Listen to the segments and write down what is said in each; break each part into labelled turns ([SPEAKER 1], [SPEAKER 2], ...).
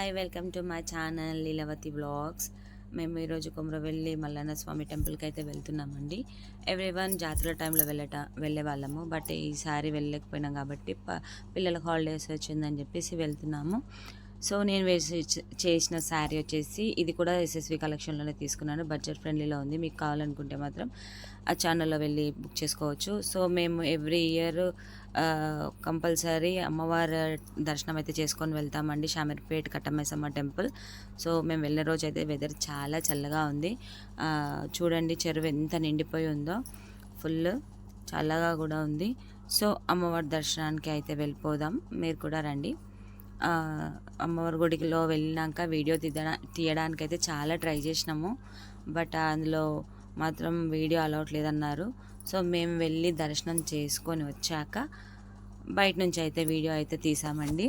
[SPEAKER 1] Hi welcome to my channel Leelavati vlogs. మేము ఈరోజు కొమరవెల్లి మల్లన్న స్వామి టెంపుల్కి అయితే వెళ్తున్నామండి. ఎవ్రీవన్ జాతర టైంలో వెళ్ళే వాళ్ళము, బట్ ఈసారి వెళ్ళలేకపోయినాం కాబట్టి పిల్లలకు హాలిడేస్ వచ్చిందని చెప్పేసి వెళ్తున్నాము. సో నేను చేసిన శారీ వచ్చేసి ఇది కూడా ఎస్ఎస్వి కలెక్షన్లోనే తీసుకున్నాను. బడ్జెట్ ఫ్రెండ్లీలో ఉంది. మీకు కావాలనుకుంటే మాత్రం ఆ ఛానల్లో వెళ్ళి బుక్ చేసుకోవచ్చు. సో మేము ఎవ్రీ ఇయర్ కంపల్సరీ అమ్మవారి దర్శనం అయితే చేసుకొని వెళ్తామండి, షామీర్పేట్ కట్టమైసమ్మ టెంపుల్. సో మేము వెళ్ళే రోజు అయితే వెదర్ చాలా చల్లగా ఉంది. చూడండి చెరువు ఎంత నిండిపోయి ఉందో, ఫుల్ చల్లగా కూడా ఉంది. సో అమ్మవారి దర్శనానికి అయితే వెళ్ళిపోదాం, మీరు కూడా రండి. అమ్మవారి గుడిలో వెళ్ళినాక వీడియో తీయడానికి అయితే చాలా ట్రై చేసినాము, బట్ అందులో మాత్రం వీడియో అలౌట్ లేదన్నారు. సో మేము వెళ్ళి దర్శనం చేసుకొని వచ్చాక బయట నుంచి అయితే వీడియో అయితే తీసామండి.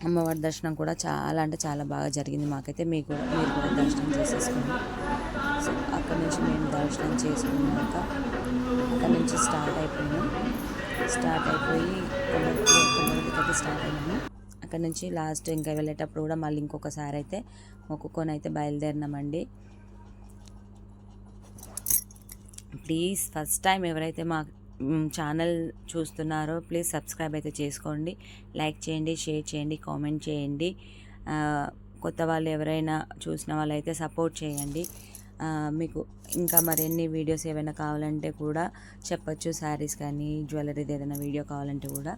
[SPEAKER 1] అమ్మవారి దర్శనం కూడా చాలా అంటే చాలా బాగా జరిగింది మాకైతే. మీరు కూడా దర్శనం చేసేసుకోండి. సో అక్కడ నుంచి మేము దర్శనం చేసుకున్నాక అక్కడ నుంచి స్టార్ట్ అయిపోయి కొమ్మరికి స్టార్ట్ అయినాము. అక్కడ నుంచి లాస్ట్ ఇంకా వెళ్ళేటప్పుడు కూడా మళ్ళీ ఇంకొకసారి అయితే మొక్కుకొని అయితే బయలుదేరినామండి. ప్లీజ్ ఫస్ట్ టైం ఎవరైతే మా ఛానల్ చూస్తున్నారో ప్లీజ్ సబ్స్క్రైబ్ అయితే చేసుకోండి, లైక్ చేయండి, షేర్ చేయండి, కామెంట్ చేయండి. కొత్త వాళ్ళు ఎవరైనా చూసిన వాళ్ళైతే సపోర్ట్ చేయండి. మీకు ఇంకా మరిన్ని వీడియోస్ ఏమైనా కావాలంటే కూడా చెప్పచ్చు. శారీస్ కానీ జ్యువెలరీది ఏదైనా వీడియో కావాలంటే కూడా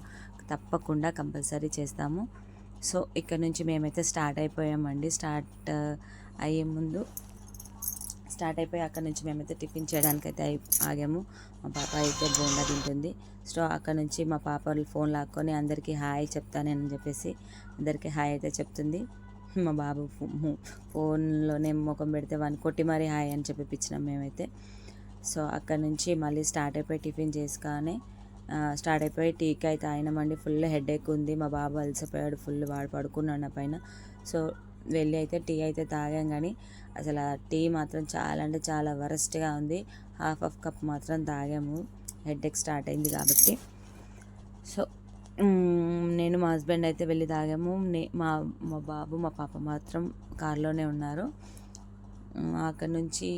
[SPEAKER 1] తప్పకుండా కంపల్సరీ చేస్తాము. సో ఇక్కడ నుంచి మేమైతే స్టార్ట్ అయిపోయామండి. స్టార్ట్ అయిపోయి అక్కడ నుంచి మేమైతే టిఫిన్ చేయడానికి అయితే ఆగాము. మా పాప అయితే బోండా తింటుంది. సో అక్కడ నుంచి మా పాప ఫోన్ లాక్కొని అందరికీ హాయ్ చెప్తానని చెప్పేసి అందరికీ హాయ్ అయితే చెప్తుంది. మా బాబు ఫోన్లోనే ముఖం పెడితే వాడిని కొట్టి మరీ హాయ్ అని చెప్పిపించినాం మేమైతే. సో అక్కడ నుంచి మళ్ళీ స్టార్ట్ అయిపోయి టిఫిన్ చేసుకొని స్టార్ట్ అయిపోయి టీకి అయితే అయినామండి. ఫుల్ హెడేక్ ఉంది, మా బాబు అలసిపోయాడు ఫుల్, వాడు పడుకున్నాడు నా పైన. సో వెళ్ళి అయితే టీ అయితే తాగాం, కానీ అసలు ఆ టీ మాత్రం చాలా అంటే చాలా వరస్ట్గా ఉంది. హాఫ్ కప్ మాత్రం తాగాము, హెడేక్ స్టార్ట్ అయింది కాబట్టి. సో నేను మా హస్బెండ్ అయితే వెళ్ళి తాగాము. మా బాబు మా పాప మాత్రం కార్లోనే ఉన్నారు. అక్కడి నుంచి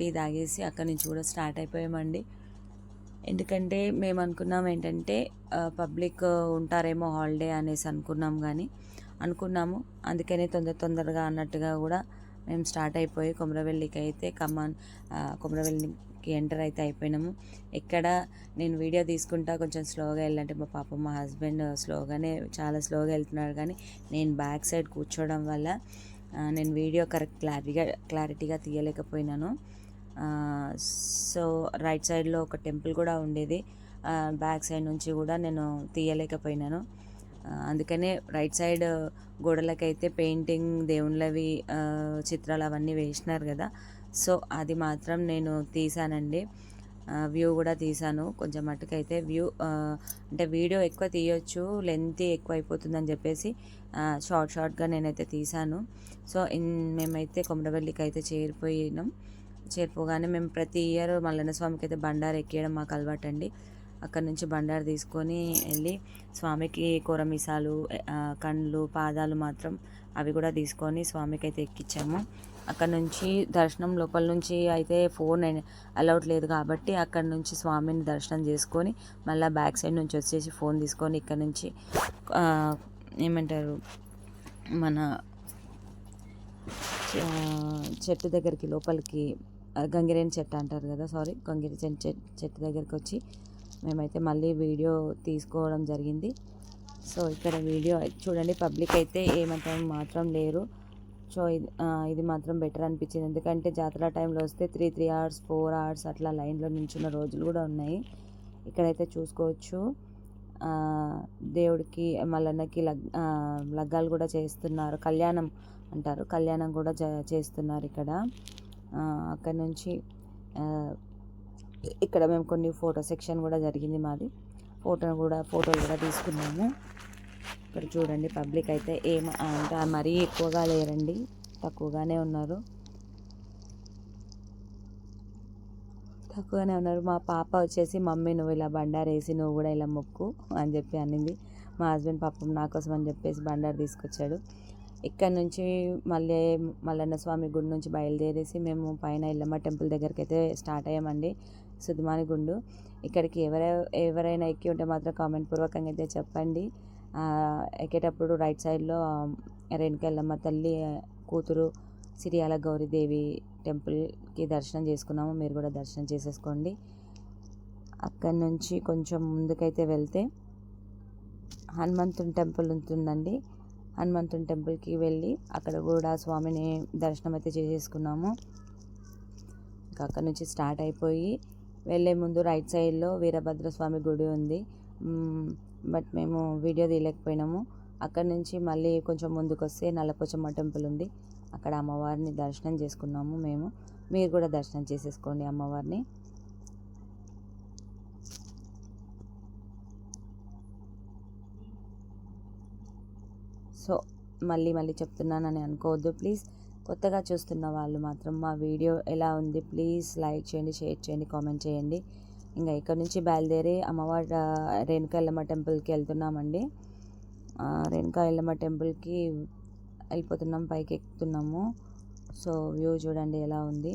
[SPEAKER 1] టీ తాగేసి అక్కడి నుంచి కూడా స్టార్ట్ అయిపోయామండి. ఎందుకంటే మేము అనుకున్నాం ఏంటంటే పబ్లిక్ ఉంటారేమో హాలిడే అనేసి అనుకున్నాము. అందుకనే తొందరగా అన్నట్టుగా కూడా మేము స్టార్ట్ అయిపోయి కొమరవెల్లికి అయితే కొమరవెల్లికి ఎంటర్ అయితే అయిపోయినాము. ఎక్కడ నేను వీడియో తీసుకుంటా కొంచెం స్లోగా వెళ్ళాలంటే మా పాప మా హస్బెండ్ చాలా స్లోగా వెళ్తున్నాడు, కానీ నేను బ్యాక్ సైడ్ కూర్చోవడం వల్ల నేను వీడియో క్లారిటీగా తీయలేకపోయినాను. సో రైట్ సైడ్లో ఒక టెంపుల్ కూడా ఉండేది, బ్యాక్ సైడ్ నుంచి కూడా నేను తీయలేకపోయినాను. అందుకనే రైట్ సైడ్ గోడలకైతే పెయింటింగ్ దేవుళ్ళవి చిత్రాలు అవన్నీ వేసినారు కదా. సో అది మాత్రం నేను తీసానండి, వ్యూ కూడా తీసాను. కొంచెం మట్టుకైతే అంటే వీడియో ఎక్కువ తీయొచ్చు, లెంత్ ఎక్కువ అయిపోతుందని చెప్పేసి షార్ట్గా నేనైతే తీసాను. సో మేమైతే కొమరవెల్లికి అయితే చేరిపోగానే మేము ప్రతి ఇయర్ మల్లన్న స్వామికి అయితే బండారు ఎక్కేయడం మాకు అలవాటు అండి. అక్కడ నుంచి బండారు తీసుకొని వెళ్ళి స్వామికి కొరమిసాలు, కండ్లు, పాదాలు మాత్రం అవి కూడా తీసుకొని స్వామికి అయితే ఎక్కించాము. అక్కడ నుంచి దర్శనం లోపల నుంచి అయితే ఫోన్ అలౌట్ లేదు కాబట్టి అక్కడ నుంచి స్వామిని దర్శనం చేసుకొని మళ్ళీ బ్యాక్ సైడ్ నుంచి వచ్చేసి ఫోన్ తీసుకొని ఇక్కడ నుంచి ఏమంటారు మన చెట్టు దగ్గరికి లోపలికి, గంగిరేని చెట్టు అంటారు కదా, గంగిరి చెట్టు దగ్గరికి వచ్చి మేమైతే మళ్ళీ వీడియో తీసుకోవడం జరిగింది. సో ఇక్కడ వీడియో చూడండి, పబ్లిక్ అయితే మాత్రం లేరు. సో ఇది మాత్రం బెటర్ అనిపించింది, ఎందుకంటే జాతర టైంలో వస్తే 3 hours 4 hours అట్లా లైన్లో నిల్చున్న రోజులు కూడా ఉన్నాయి. ఇక్కడైతే చూసుకోవచ్చు దేవుడికి మల్లన్నకి లగ్గాలు కూడా చేస్తున్నారు, కళ్యాణం అంటారు, కళ్యాణం కూడా చేస్తున్నారు ఇక్కడ. అక్కడ నుంచి ఇక్కడ మేము కొన్ని ఫోటో సెక్షన్ కూడా జరిగింది మాది, ఫోటోలు కూడా తీసుకున్నాము. ఇక్కడ చూడండి పబ్లిక్ అయితే అంటే మరీ ఎక్కువగా లేరండి, తక్కువగానే ఉన్నారు. మా పాప వచ్చేసి మమ్మీ నువ్వు ఇలా బండారేసి నువ్వు కూడా ఇలా మొక్కు అని చెప్పి అనింది. మా హస్బెండ్ పాపం నా కోసం అని చెప్పేసి బండారు తీసుకొచ్చాడు. ఇక్కడ నుంచి మల్లన్న స్వామి గుడి నుంచి బయలుదేరేసి మేము పైన ఎల్లమ్మ టెంపుల్ దగ్గరికి అయితే స్టార్ట్ అయ్యామండి. సుదిమాని గుండు. ఇక్కడికి ఎవరైనా ఎక్కి ఉంటే మాత్రం కామెంట్ పూర్వకంగా అయితే చెప్పండి. ఎక్కేటప్పుడు రైట్ సైడ్లో రేణుకా ఎల్లమ్మ తల్లి కూతురు సిరియాల గౌరీదేవి టెంపుల్కి దర్శనం చేసుకున్నాము. మీరు కూడా దర్శనం చేసేసుకోండి. అక్కడి నుంచి కొంచెం ముందుకైతే వెళ్తే హనుమంతుని టెంపుల్ ఉంటుందండి. హనుమంతుని టెంపుల్కి వెళ్ళి అక్కడ కూడా స్వామిని దర్శనం అయితే చేసేసుకున్నాము. ఇంకా అక్కడ నుంచి స్టార్ట్ అయిపోయి వెళ్ళే ముందు రైట్ సైడ్లో వీరభద్రస్వామి గుడి ఉంది. బట్ మేము వీడియో తీయలేకపోయినాము. అక్కడ నుంచి మళ్ళీ కొంచెం ముందుకు వస్తే నల్లపోచమ్మ టెంపుల్ ఉంది. అక్కడ అమ్మవారిని దర్శనం చేసుకున్నాము మేము. మీరు కూడా దర్శనం చేసేసుకోండి అమ్మవారిని. సో మళ్ళీ చెప్తున్నానని అనుకోవద్దు ప్లీజ్. కొత్తగా చూస్తున్న వాళ్ళు మాత్రం మా వీడియో ఎలా ఉంది ప్లీజ్ లైక్ చేయండి, షేర్ చేయండి, కామెంట్ చేయండి. ఇంకా ఇక్కడ నుంచి బయలుదేరి అమ్మవారి రేణుకా ఎల్లమ్మ టెంపుల్కి వెళ్తున్నామండి. రేణుకా ఎల్లమ్మ టెంపుల్కి వెళ్ళిపోతున్నాం, పైకి ఎక్కుతున్నాము. సో వ్యూ చూడండి ఎలా ఉంది.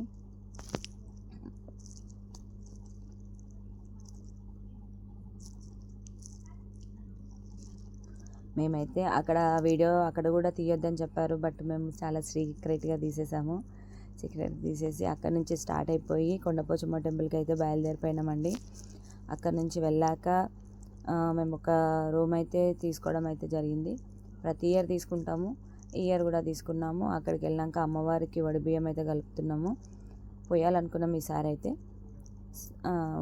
[SPEAKER 1] మేమైతే అక్కడ కూడా తీయొద్దని చెప్పారు. బట్ మేము చాలా సీక్రెట్గా తీసేసి అక్కడ నుంచి స్టార్ట్ అయిపోయి కొండపోచమ్మ టెంపుల్కి అయితే బయలుదేరిపోయినామండి. అక్కడ నుంచి వెళ్ళాక మేము ఒక రూమ్ అయితే తీసుకోవడం అయితే జరిగింది. ప్రతి ఇయర్ తీసుకుంటాము, ఈ ఇయర్ కూడా తీసుకున్నాము. అక్కడికి వెళ్ళాక అమ్మవారికి వడిబియ్యం అయితే కలుపుతున్నాము. పోయాలనుకున్నాం ఈసారి అయితే.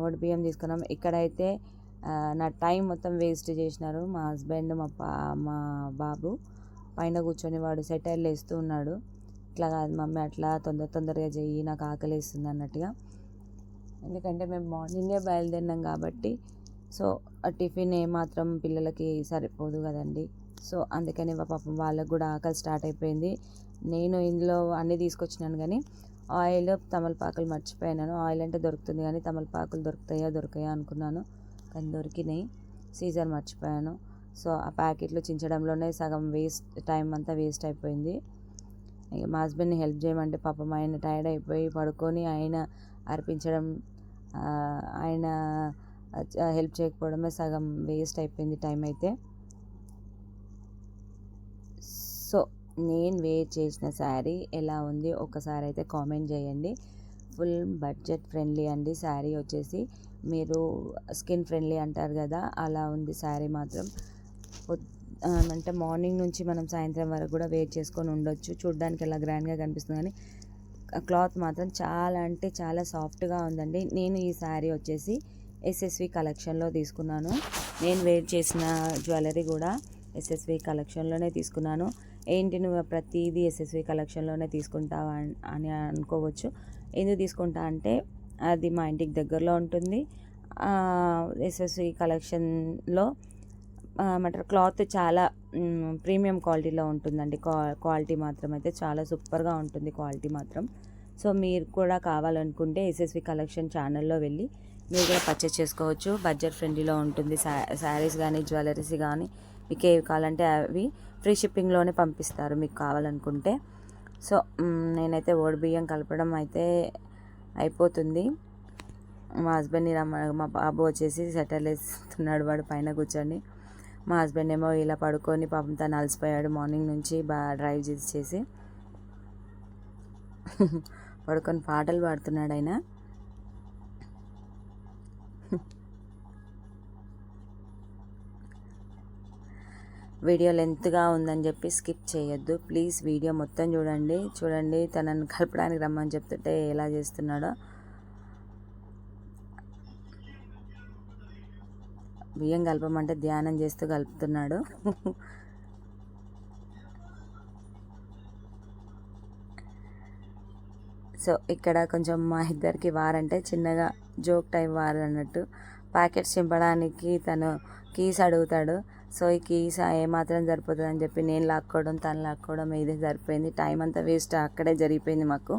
[SPEAKER 1] వడిబియ్యం తీసుకున్నాము. ఇక్కడైతే నా టైం మొత్తం వేస్ట్ చేసినారు. మా హస్బెండ్ మా బాబు పైన కూర్చొని వాడు సెటైర్లు వేస్తూ ఉన్నాడు. ఇట్లా కాదు మమ్మీ, అట్లా తొందరగా చెయ్యి, నాకు ఆకలి వేస్తుంది అన్నట్టుగా. ఎందుకంటే మేము మార్నింగే బయలుదేరినాం కాబట్టి సో టిఫిన్ ఏమాత్రం పిల్లలకి సరిపోదు కదండి. సో అందుకని పాపం వాళ్ళకు కూడా ఆకలి స్టార్ట్ అయిపోయింది. నేను ఇందులో అన్నీ తీసుకొచ్చినాను కానీ ఆయిల్ తమలపాకులు మర్చిపోయినాను. ఆయిల్ అంటే దొరుకుతుంది కానీ తమలపాకులు దొరుకుతాయా అనుకున్నాను, కానీ దొరికినాయి. సీజర్ మర్చిపోయాను. సో ఆ ప్యాకెట్లు చించడంలోనే సగం టైం అంతా వేస్ట్ అయిపోయింది. మా హస్బెండ్ని హెల్ప్ చేయమంటే పాపం ఆయన టైర్డ్ అయిపోయి పడుకొని ఆయన అర్పించడం, ఆయన హెల్ప్ చేయకపోవడమే సగం వేస్ట్ అయిపోయింది టైం అయితే. సో నేను వేర్ చేసిన శారీ ఎలా ఉంది ఒకసారి అయితే కామెంట్ చేయండి. ఫుల్ బడ్జెట్ ఫ్రెండ్లీ అండి శారీ వచ్చేసి. మీరు స్కిన్ ఫ్రెండ్లీ అంటారు కదా, అలా ఉంది శారీ మాత్రం. అంటే మార్నింగ్ నుంచి మనం సాయంత్రం వరకు కూడా వేర్ చేసుకొని ఉండొచ్చు. చూడడానికి ఎలా గ్రాండ్గా కనిపిస్తుంది కానీ క్లాత్ మాత్రం చాలా అంటే చాలా సాఫ్ట్గా ఉందండి. నేను ఈ శారీ వచ్చేసి ఎస్ఎస్వి కలెక్షన్లో తీసుకున్నాను. నేను వేర్ చేసిన జ్యువెలరీ కూడా ఎస్ఎస్వి కలెక్షన్లోనే తీసుకున్నాను. ఏంటి నువ్వు ప్రతిదీ ఎస్ఎస్వి కలెక్షన్లోనే తీసుకుంటావా అని అనుకోవచ్చు. ఎందుకు తీసుకుంటా అంటే అది మా ఇంటికి దగ్గరలో ఉంటుంది. ఎస్ఎస్వి కలెక్షన్లో ఏమంటారు క్లాత్ చాలా ప్రీమియం క్వాలిటీలో ఉంటుందండి. క్వాలిటీ మాత్రం అయితే చాలా సూపర్గా ఉంటుంది క్వాలిటీ మాత్రం. సో మీరు కూడా కావాలనుకుంటే ఎస్ఎస్వి కలెక్షన్ ఛానల్లో వెళ్ళి మీరు కూడా పర్చేస్ చేసుకోవచ్చు. బడ్జెట్ ఫ్రెండ్లీలో ఉంటుంది. శారీస్ కానీ జ్యువెలరీస్ కానీ మీకు ఏవి కావాలంటే అవి ఫ్రీ షిప్పింగ్లోనే పంపిస్తారు మీకు కావాలనుకుంటే. సో నేనైతే బియ్యం కలపడం అయితే అయిపోతుంది. మా హస్బెండ్ని మా బాబు వచ్చేసి సెటర్లు వేస్తున్నాడు వాడు పైన కూర్చొని. మా హస్బెండ్ ఏమో ఇలా పడుకొని పాపం తను అలసిపోయాడు మార్నింగ్ నుంచి బాగా డ్రైవ్ చేసి పడుకొని పాటలు పాడుతున్నాడు ఆయన. వీడియో లెంత్గా ఉందని చెప్పి స్కిప్ చేయొద్దు ప్లీజ్. వీడియో మొత్తం చూడండి తనని కలపడానికి రమ్మని చెప్తుంటే ఎలా చేస్తున్నాడో. బియ్యం కలపమంటే ధ్యానం చేస్తూ కలుపుతున్నాడు. సో ఇక్కడ కొంచెం మా ఇద్దరికి వారంటే చిన్నగా జోక్ టైప్ వారు అన్నట్టు. ప్యాకెట్స్ చింపడానికి తను కీస్ అడుగుతాడు. సో ఈ కీస్ ఏమాత్రం సరిపోతుంది అని చెప్పి నేను లాక్కోవడం తను లాక్కోవడం ఇదే సరిపోయింది. టైం అంతా వేస్ట్ అక్కడే జరిగిపోయింది మాకు.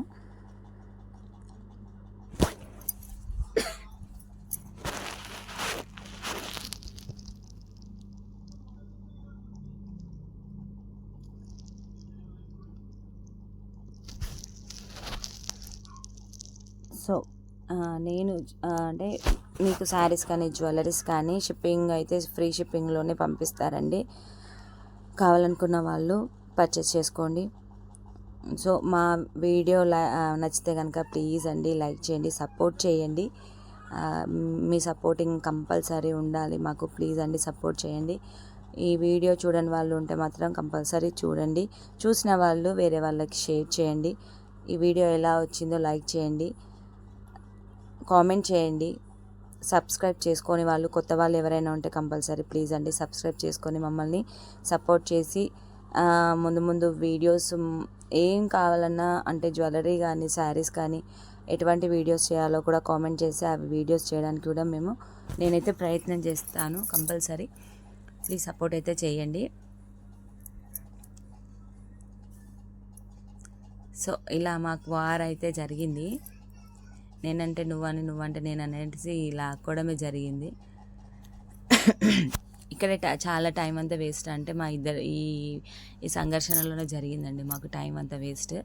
[SPEAKER 1] సో నేను అంటే మీకు శారీస్ కానీ జ్యువెలరీస్ కానీ షిప్పింగ్ అయితే ఫ్రీ షిప్పింగ్లోనే పంపిస్తారండి. కావాలనుకున్న వాళ్ళు పర్చేస్ చేసుకోండి. సో మా వీడియో నచ్చితే కనుక ప్లీజ్ అండి లైక్ చేయండి, సపోర్ట్ చేయండి. మీ సపోర్టింగ్ కంపల్సరీ ఉండాలి మాకు. ప్లీజ్ అండి సపోర్ట్ చేయండి. ఈ వీడియో చూడని వాళ్ళు ఉంటే మాత్రం కంపల్సరీ చూడండి. చూసిన వాళ్ళు వేరే వాళ్ళకి షేర్ చేయండి. ఈ వీడియో ఎలా వచ్చిందో లైక్ చేయండి, కామెంట్ చేయండి. సబ్స్క్రైబ్ చేసుకొని వాళ్ళు, కొత్త వాళ్ళు ఎవరైనా ఉంటే కంపల్సరీ ప్లీజ్ అండి సబ్స్క్రైబ్ చేసుకొని మమ్మల్ని సపోర్ట్ చేసి ముందు ముందు వీడియోస్ ఏం కావాలన్నా, అంటే జ్యువెలరీ కానీ శారీస్ కానీ ఎటువంటి వీడియోస్ చేయాలో కూడా కామెంట్ చేసి అవి వీడియోస్ చేయడానికి కూడా నేనైతే ప్రయత్నం చేస్తాను. కంపల్సరీ ప్లీజ్ సపోర్ట్ అయితే చేయండి. సో ఇలా మాకు వార్ అయితే జరిగింది. నేనంటే నువ్వంటే నేను అనేసి ఇలా ఆక్కోవడమే జరిగింది. ఇక్కడ చాలా టైం అంతా వేస్ట్, అంటే మా ఇద్దరు ఈ సంఘర్షణలోనే జరిగిందండి మాకు టైం అంతా వేస్ట్.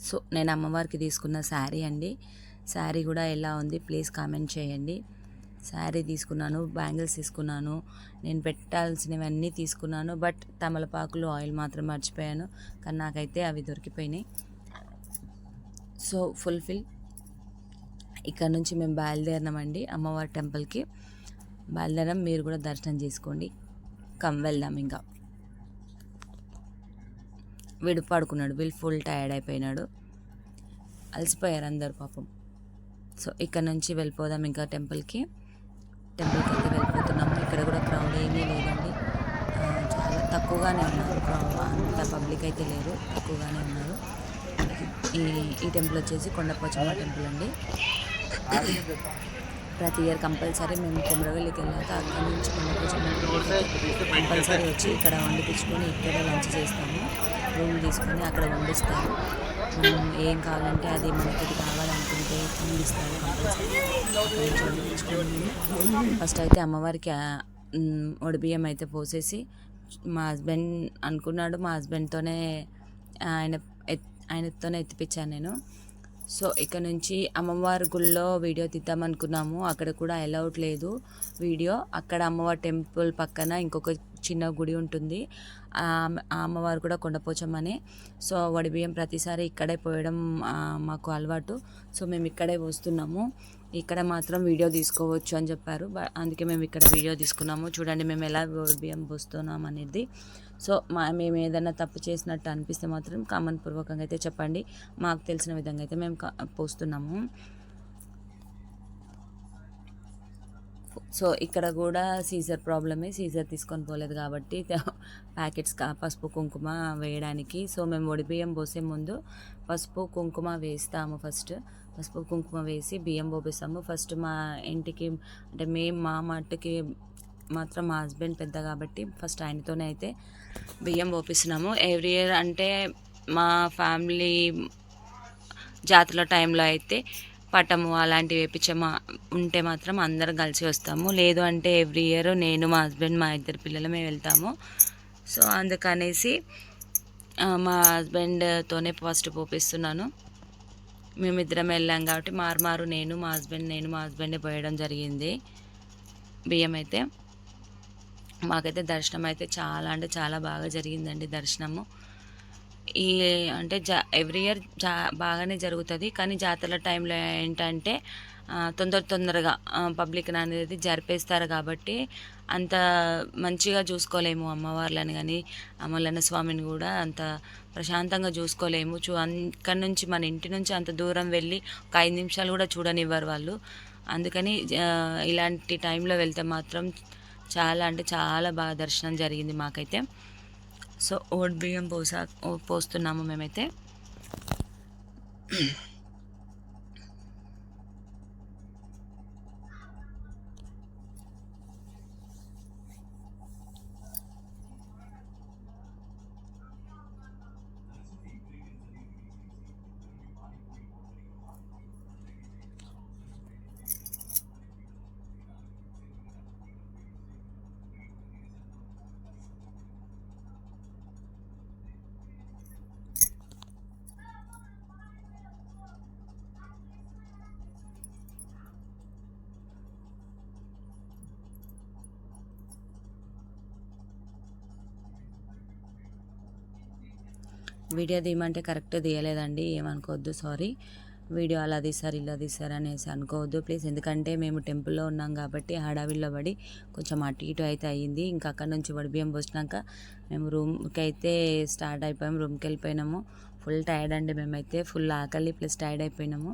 [SPEAKER 1] సో నేను అమ్మవారికి తీసుకున్న శారీ అండి. శారీ కూడా ఎలా ఉంది ప్లీజ్ కామెంట్ చేయండి. శారీ తీసుకున్నాను, బ్యాంగిల్స్ తీసుకున్నాను, నేను పెట్టాల్సినవన్నీ తీసుకున్నాను. బట్ తమలపాకులు ఆయిల్ మాత్రం మర్చిపోయాను, కానీ నాకైతే అవి దొరికిపోయినాయి. So fulfil. ఇక్కడ నుంచి మేము బయలుదేరినామండి అమ్మవారి టెంపుల్కి. బయలుదేరాం, మీరు కూడా దర్శనం చేసుకోండి. వెళ్దాం. ఇంకా వీడు పడుకున్నాడు, వీళ్ళు ఫుల్ టైర్డ్ అయిపోయినాడు, అలసిపోయారు అందరు పాపం. సో ఇక్కడ నుంచి వెళ్ళిపోదాం ఇంకా టెంపుల్కి అయితే వెళ్ళిపోతున్నాము. ఇక్కడ కూడా క్రౌడ్ ఏమీ లేదండి, చాలా తక్కువగానే ఉన్నారు. అంత పబ్లిక్ అయితే లేరు, తక్కువగానే ఉన్నారు. ఈ టెంపుల్ వచ్చేసి కొండపోచమ్మ టెంపుల్ అండి. ప్రతి ఇయర్ కంపల్సరీ మేము కొమరవెల్లికి వెళ్ళాక అక్కడి నుంచి కొండపోచమ్మ కంపల్సరీ వచ్చి ఇక్కడ వండిపించుకొని ఇక్కడే లంచ్ చేస్తాము. రూమ్ తీసుకొని అక్కడ వండిస్తారు. మనం ఏం కావాలంటే అది మనకి ఇది కావాలనుకుంటే వండిస్తారు కంపల్సరీ. అక్కడ నుంచి వండిపించుకొని ఫస్ట్ అయితే అమ్మవారికి ఒడిబియ్యం అయితే పోసేసి, మా హస్బెండ్ అనుకున్నాడు, మా హస్బెండ్తోనే ఆయనతోనే ఎత్తిపించాను నేను. సో ఇక్కడ నుంచి అమ్మవారి గుళ్ళో వీడియో తీద్దామనుకున్నాము, అక్కడ కూడా అలౌడ్ లేదు వీడియో. అక్కడ అమ్మవారి టెంపుల్ పక్కన ఇంకొక చిన్న గుడి ఉంటుంది, ఆ అమ్మవారు కూడా కొండపోచమ్మనే. సో వడిబియ్యం ప్రతిసారి ఇక్కడే పోయడం మాకు అలవాటు. సో మేము ఇక్కడే పోస్తున్నాము, ఇక్కడ మాత్రం వీడియో తీసుకోవచ్చు అని చెప్పారు. అందుకే మేము ఇక్కడ వీడియో తీసుకున్నాము. చూడండి మేము ఎలా వడిబియ్యం పోస్తున్నాం అనేది. సో మేము ఏదైనా తప్పు చేసినట్టు అనిపిస్తే మాత్రం కామన్ పూర్వకంగా అయితే చెప్పండి. మాకు తెలిసిన విధంగా అయితే మేము పోస్తున్నాము. సో ఇక్కడ కూడా సీజర్ ప్రాబ్లమే, సీజర్ తీసుకొని పోలేదు కాబట్టి ప్యాకెట్స్ పసుపు కుంకుమ వేయడానికి. సో మేము వడిబియ్యం పోసే ముందు పసుపు కుంకుమ వేస్తాము. ఫస్ట్ పసుపు కుంకుమ వేసి బియ్యం పోపిస్తాము. ఫస్ట్ మా ఇంటికి, అంటే మా మట్టుకి మాత్రం మా హస్బెండ్ పెద్ద కాబట్టి ఫస్ట్ ఆయనతోనే అయితే బియ్యం పోపిస్తున్నాము. ఎవ్రీ ఇయర్ అంటే మా ఫ్యామిలీ జాతర టైంలో అయితే పటము అలాంటివి వేపించమా ఉంటే మాత్రం అందరం కలిసి వస్తాము. లేదు అంటే ఎవ్రీ ఇయర్ నేను, మా హస్బెండ్, మా ఇద్దరు పిల్లలు మేము వెళ్తాము. సో అందుకనేసి మా హస్బెండ్తోనే ఫస్ట్ పోపిస్తున్నాను. మేమిద్దరం వెళ్ళాం కాబట్టి మారు నేను మా హస్బెండే పోయడం జరిగింది బియ్యం అయితే. మాకైతే దర్శనం అయితే చాలా అంటే చాలా బాగా జరిగిందండి దర్శనము. అంటే ఎవ్రీ ఇయర్ బాగానే జరుగుతుంది, కానీ జాతరల టైంలో ఏంటంటే తొందరగా పబ్లిక్ అనేది జరిపేస్తారు కాబట్టి అంత మంచిగా చూసుకోలేము అమ్మవార్లను కానీ అమలన్న స్వామిని కూడా అంత ప్రశాంతంగా చూసుకోలేము. అక్కడి నుంచి మన ఇంటి నుంచి అంత దూరం వెళ్ళి ఒక 5 నిమిషాలు కూడా చూడనివ్వరు వాళ్ళు. అందుకని ఇలాంటి టైంలో వెళ్తే మాత్రం చాలా అంటే చాలా బాగా దర్శనం జరిగింది మాకైతే. సో బియ్యం పోస్తున్నాము మేమైతే. వీడియో తీయమంటే కరెక్ట్ తీయలేదండి, ఏమనుకోవద్దు, సారీ. వీడియో అలా తీశారు ఇలా తీశారు అనేసి అనుకోవద్దు ప్లీజ్. ఎందుకంటే మేము టెంపుల్లో ఉన్నాం కాబట్టి హడావిడిలో పడి కొంచెం అటు ఇటు అయితే అయ్యింది. ఇంకా అక్కడ నుంచి బియ్యం పోసినాక మేము రూమ్కి అయితే స్టార్ట్ అయిపోయాము, రూమ్కి వెళ్ళిపోయినాము. ఫుల్ టైర్డ్ అండి, మేమైతే ఫుల్ ఆకలి ప్లస్ టైర్డ్ అయిపోయినాము.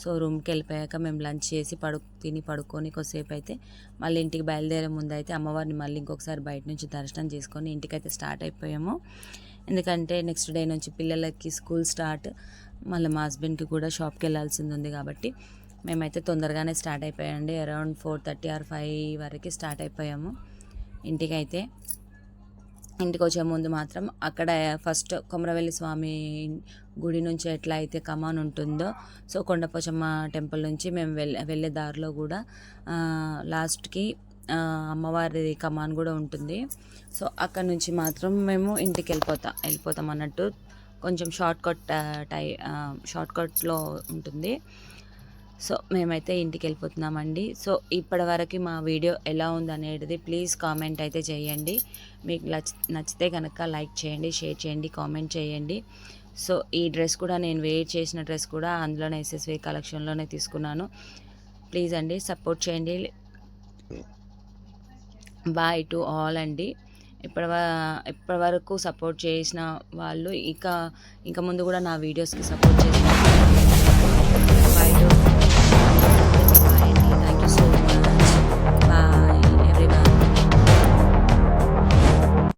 [SPEAKER 1] సో రూమ్కి వెళ్ళిపోయాక మేము లంచ్ చేసి తిని పడుకొని కొద్దిసేపు అయితే మళ్ళీ ఇంటికి బయలుదేరే ముందు అయితే అమ్మవారిని మళ్ళీ ఇంకొకసారి బయట నుంచి దర్శనం చేసుకొని ఇంటికైతే స్టార్ట్ అయిపోయాము. ఎందుకంటే నెక్స్ట్ డే నుంచి పిల్లలకి స్కూల్ స్టార్ట్, మళ్ళీ మా హస్బెండ్కి కూడా షాప్కి వెళ్ళాల్సింది ఉంది కాబట్టి మేమైతే తొందరగానే స్టార్ట్ అయిపోయామండి. అరౌండ్ 4:30 or 5 వరకు స్టార్ట్ అయిపోయాము ఇంటికైతే. ఇంటికి వచ్చే ముందు మాత్రం అక్కడ ఫస్ట్ కొమరవెల్లి స్వామి గుడి నుంచి ఎట్లా అయితే కమాన్ ఉంటుందో, సో కొండపోచమ్మ టెంపుల్ నుంచి మేము వెళ్ళే దారిలో కూడా లాస్ట్కి అమ్మవారి కమాన్ కూడా ఉంటుంది. సో అక్కడ నుంచి మాత్రం మేము ఇంటికి వెళ్ళిపోతాం అన్నట్టు. కొంచెం షార్ట్ కట్లో ఉంటుంది. సో మేమైతే ఇంటికి వెళ్ళిపోతున్నామండి. సో ఇప్పటివరకు మా వీడియో ఎలా ఉంది అనేది ప్లీజ్ కామెంట్ అయితే చేయండి. మీకు నచ్చితే కనుక లైక్ చేయండి, షేర్ చేయండి, కామెంట్ చేయండి. సో ఈ డ్రెస్ కూడా నేను వేర్ చేసిన డ్రెస్ కూడా అందులోనే ఎస్ఎస్వి కలెక్షన్లోనే తీసుకున్నాను. ప్లీజ్ అండి సపోర్ట్ చేయండి. బాయ్ టు ఆల్ అండి. ఇప్పటి వరకు సపోర్ట్ చేసిన వాళ్ళు ఇంకా ముందు కూడా నా వీడియోస్కి సపోర్ట్ చేసిన